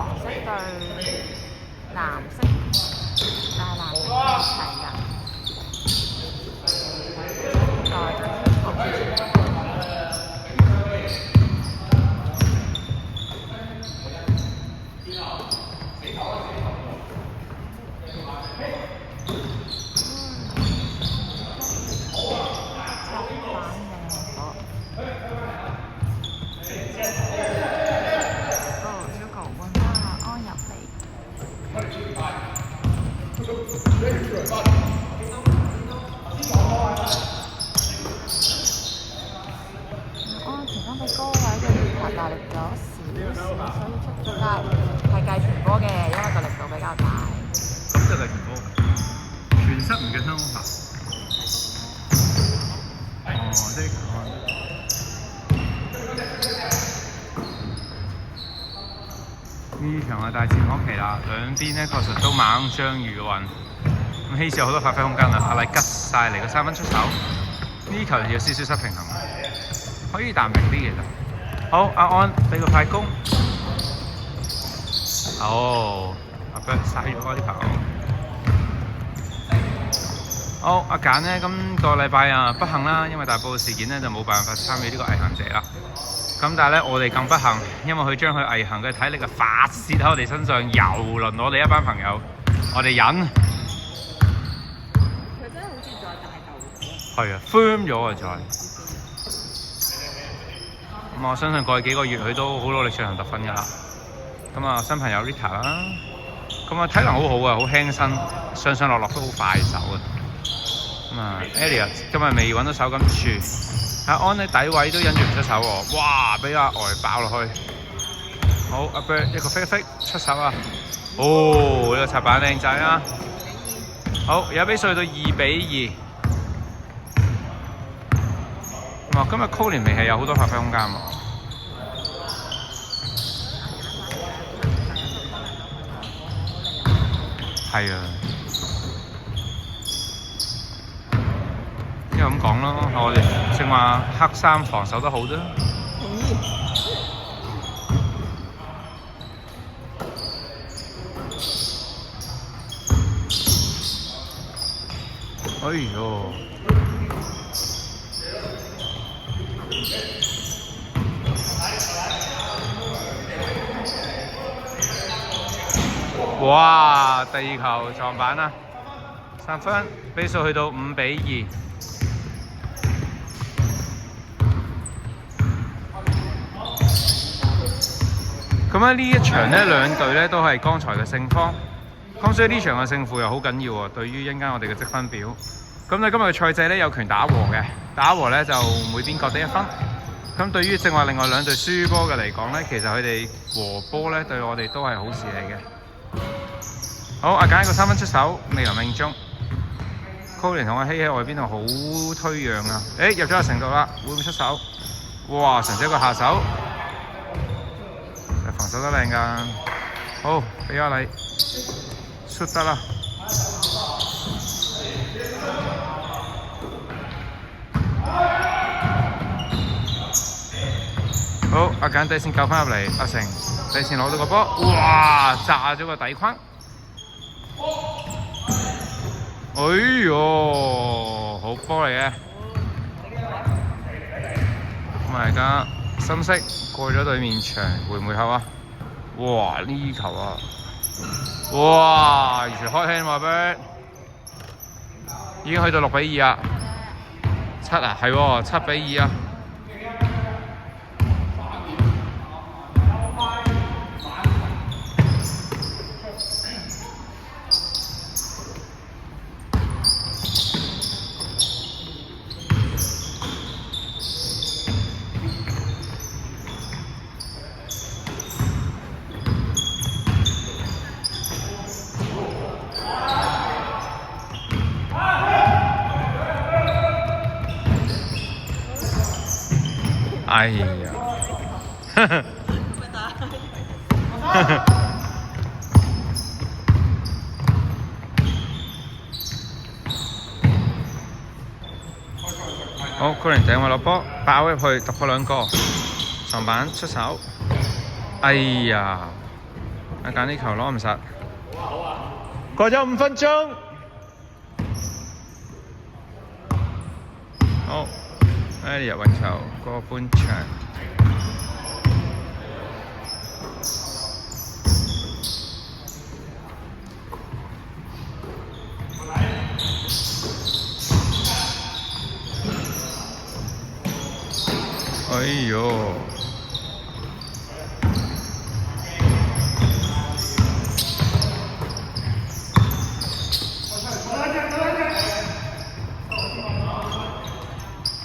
黃色對藍色，但係藍色係齊人。再對紅色。大力咗少少，所以出咗界係計傳波嘅，因為個力度比較大。咁就計傳波，傳失唔計雙紅牌。哦，即係呢場啊大戰講期啦，兩邊咧確實都猛將如雲，咁希士有好多發揮空間啦。阿麗吉晒嚟個3分出手，呢球有少少失平衡，可以彈平啲其實。好，阿安俾個快攻。好，阿 Bird 嘥咗啲球。好，阿簡呢，今個禮拜啊不幸啦，因為大埔事件呢就冇辦法參與呢個毅行者啦。咁但係咧，我哋更不幸，因為佢將佢毅行嘅體力嘅發泄喺我哋身上，蹂躪我哋一班朋友，我哋忍。佢真係好似再大嚿。係啊 ，firm 咗啊再。咁我相信過去幾個月佢都好努力進行特訓㗎啦。咁啊，新朋友 Rita 啦，咁啊體能好好啊，好輕身，上落落都好快手啊。咁啊 Elliot 今日未揾到手感處，阿安喺底位都忍住唔出手喎。哇！俾阿呆爆落去。好，阿 Bird 一個飛一飛出手啊！哦，呢個插板靚仔啊！好，有比數去到2-2。今日 Colin 未係有好多發揮空間喎。係啊，因為咁講咯，我哋正話黑衫防守得好啫。同意。哎呦！哇！第二球撞板啦，3分，比數去到5-2。咁呢一場呢，兩隊呢都係剛才嘅勝方，咁所以呢場嘅勝負又好緊要喎，對於一陣間我哋嘅積分表。咁你今日嘅賽制呢，有權打和嘅，打和呢就每邊各得1分。咁對於正話另外兩隊輸波嘅嚟講呢，其實佢哋和波呢對我哋都係好事嚟嘅。好，阿簡一個3分出手，未能命中。Colin 同阿希喺外邊度好推讓啊！入咗阿成度啦，會唔會出手？哇！成咗一個下手，防守得靚㗎。好，俾阿禮出得啦。好，阿簡底線救翻入嚟，阿成底線攞到個波，哇！炸咗個底框。哎呦，好波嚟嘅！咁而家深色過咗對面牆，回唔回合啊？哇！呢球啊！哇！完全開輕喎 Bird， 已經去到6-2啊！7啊，係喎，7-2啊！哎呀！好 ，Colin 頂位落波，爆入去突破2個，上板出手。哎呀！阿簡呢球攞唔實，過咗5分鐘。好，呢入運球過半場。哎呦！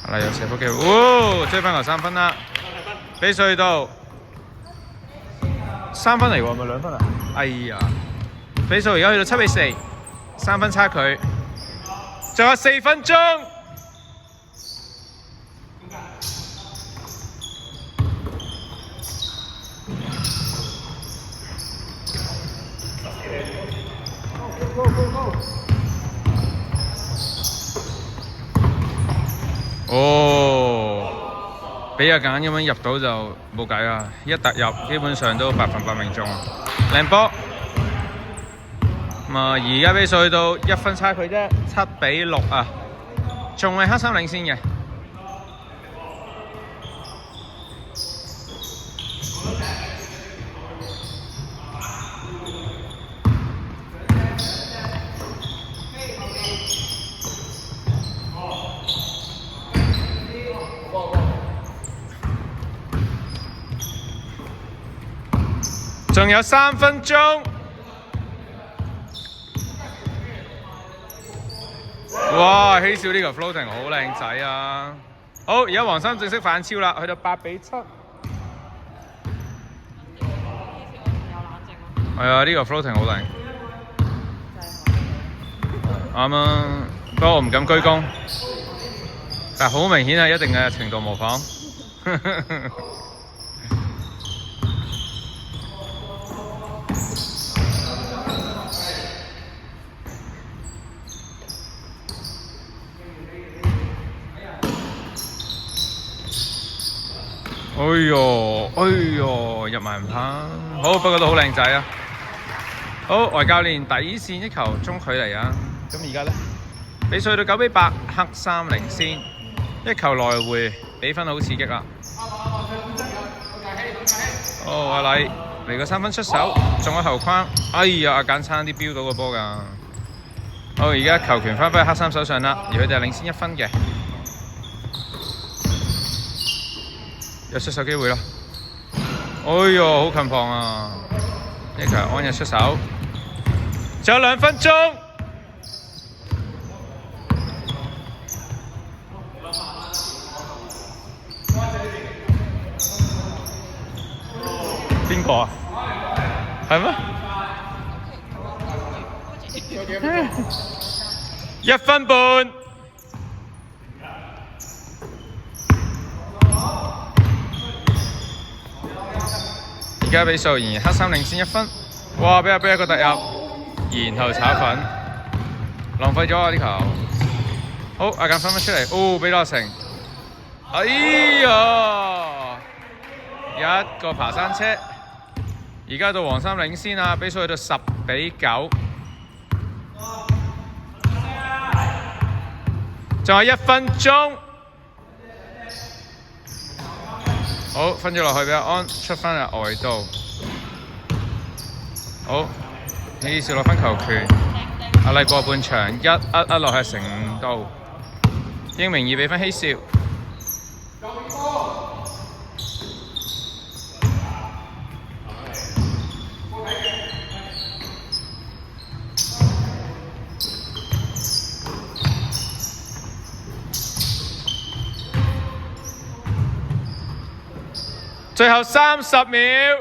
好啦，有射波機會，追翻球3分啦！比數去到3分嚟喎，咪2分啊？哎呀！比數而家去到7比4，3分差距，仲有4分鐘。哦，俾阿簡咁樣入到就冇計啦，一突入基本上都100%命中，靚波。咁啊，而家比數去到1分差距啫，7比6啊，仲係黑衫領先嘅。仲有3分鐘，哇！希少呢個 floating 好靚仔啊！好，而家黃衫正式反超啦，去到8比7。係啊，呢個 floating 好靚，啱啊！不過我唔敢居功，但係好明顯係一定嘅程度模仿。哎呦，入埋唔攀，好，不過都好靚仔啊！好，外教練底線一球中距離啊！咁而家呢，比數去到9比8，黑衫領先，一球來回，比分好刺激啊！好，阿禮嚟個3分出手，中咗後框，哎呀，阿簡差啲飆到個波㗎！好，而家球權翻返去黑衫手上啦，而佢哋係領先1分嘅。有出手機會咯！哎呦，好近磅啊！呢球安日出手，仲有2分鐘。邊個啊？係咩？1分半。而家比數仍然黑衫領先1分，哇！俾一個突入，然後炒粉，浪費咗啊！呢球，好阿簡分出嚟，哦，俾落成，哎呀，一個爬山車，而家到黃衫領先啦，比數去到10比9，仲有1分鐘。好，分咗落去俾阿安出翻入外道。好，呢小落分球權，阿麗過半場一落去成5度，英明2比分希少。最後30秒，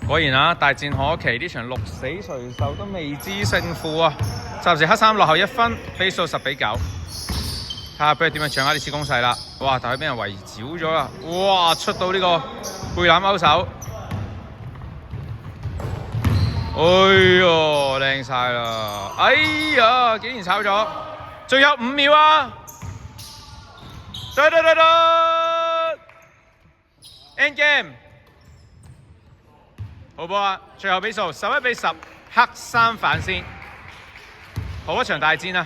果然啊，大戰可期，呢場鹿死誰手都未知勝負啊！暫時黑衫落後1分，比數10比9。睇下俾佢點樣掌握呢次攻勢啦！哇，但係俾人圍剿咗啦！哇，出到呢個背攬勾手，哎呦，靚晒啦！哎呀，竟然炒咗，仲有5秒啊！ End game，好波啊！最後比數11-10，黑衫反先，好一場大戰啊！